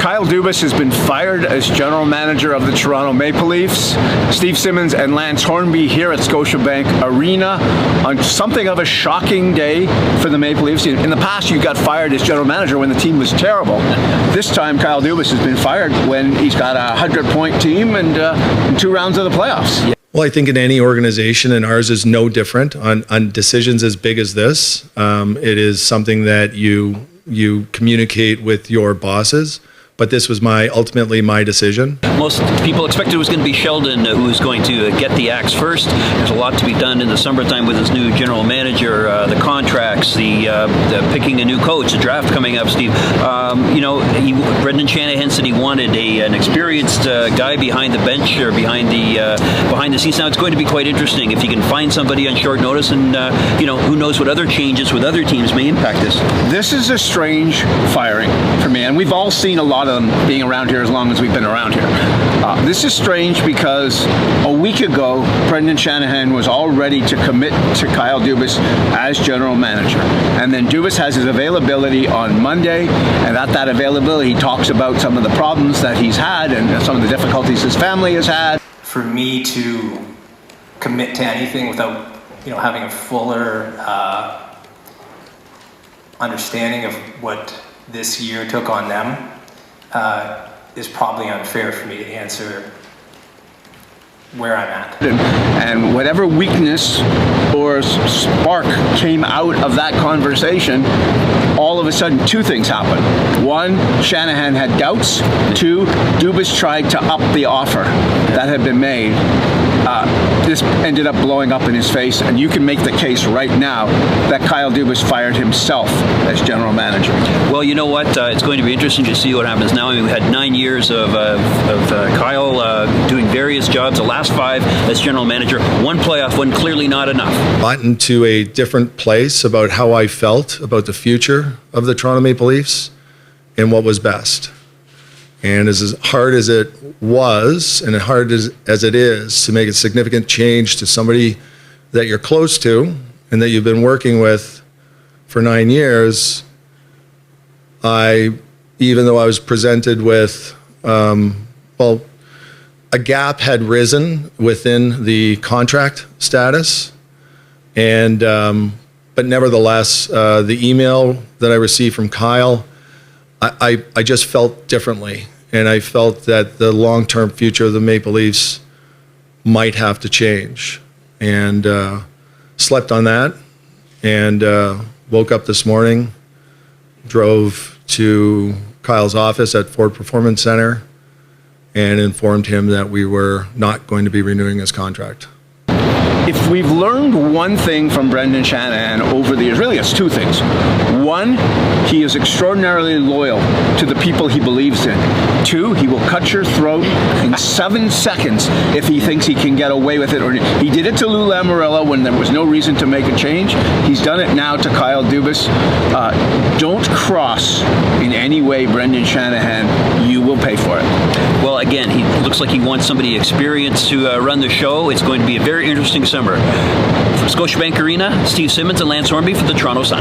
Kyle Dubas has been fired as general manager of the Toronto Maple Leafs. Steve Simmons and Lance Hornby here at Scotiabank Arena on something of a shocking day for the Maple Leafs. In the past, you got fired as general manager when the team was terrible. This time, Kyle Dubas has been fired when he's got a 100-point team and 2 rounds of the playoffs. Well, I think in any organization, and ours is no different, on decisions as big as this, it is something that you communicate with your bosses. But this was ultimately my decision. Most people expected it was going to be Sheldon who was going to get the axe first. There's a lot to be done in the summertime with his new general manager, the contracts, the picking a new coach, the draft coming up, Steve. Brendan Shanahan said he wanted an experienced guy behind the bench or behind the scenes. Now it's going to be quite interesting if he can find somebody on short notice, and who knows what other changes with other teams may impact this. This is a strange firing for me, and we've all seen a lot of them being around here as long as we've been around here. This is strange because a week ago, Brendan Shanahan was all ready to commit to Kyle Dubas as general manager. And then Dubas has his availability on Monday, and at that availability, he talks about some of the problems that he's had and some of the difficulties his family has had. For me to commit to anything without, having a fuller understanding of what this year took on them, is probably unfair for me to answer where I'm at. And whatever weakness or spark came out of that conversation, all of a sudden 2 things happened. 1, Shanahan had doubts. 2, Dubas tried to up the offer that had been made. This ended up blowing up in his face, and you can make the case right now that Kyle Dubas fired himself as general manager. Well, you know what? It's going to be interesting to see what happens now. I mean, we had 9 years of Kyle doing various jobs. The last 5 as general manager. 1 playoff win, clearly not enough. Gotten to a different place about how I felt about the future of the Toronto Maple Leafs and what was best. And as hard as it was, and as hard as it is to make a significant change to somebody that you're close to and that you've been working with for 9 years, even though I was presented with, a gap had risen within the contract status, and but nevertheless, the email that I received from Kyle, I just felt differently. And I felt that the long-term future of the Maple Leafs might have to change. And slept on that, and woke up this morning, drove to Kyle's office at Ford Performance Center, and informed him that we were not going to be renewing his contract. If we've learned one thing from Brendan Shanahan over the years, really it's 2 things. 1, he is extraordinarily loyal to the people he believes in. 2, he will cut your throat in 7 seconds if he thinks he can get away with it. Or he did it to Lou Lamoriello when there was no reason to make a change. He's done it now to Kyle Dubas. Don't cross in any way Brendan Shanahan. You will pay for it. Well, again, he looks like he wants somebody experienced to run the show. It's going to be a very interesting summer. From Scotiabank Arena, Steve Simmons and Lance Hornby for the Toronto Sun.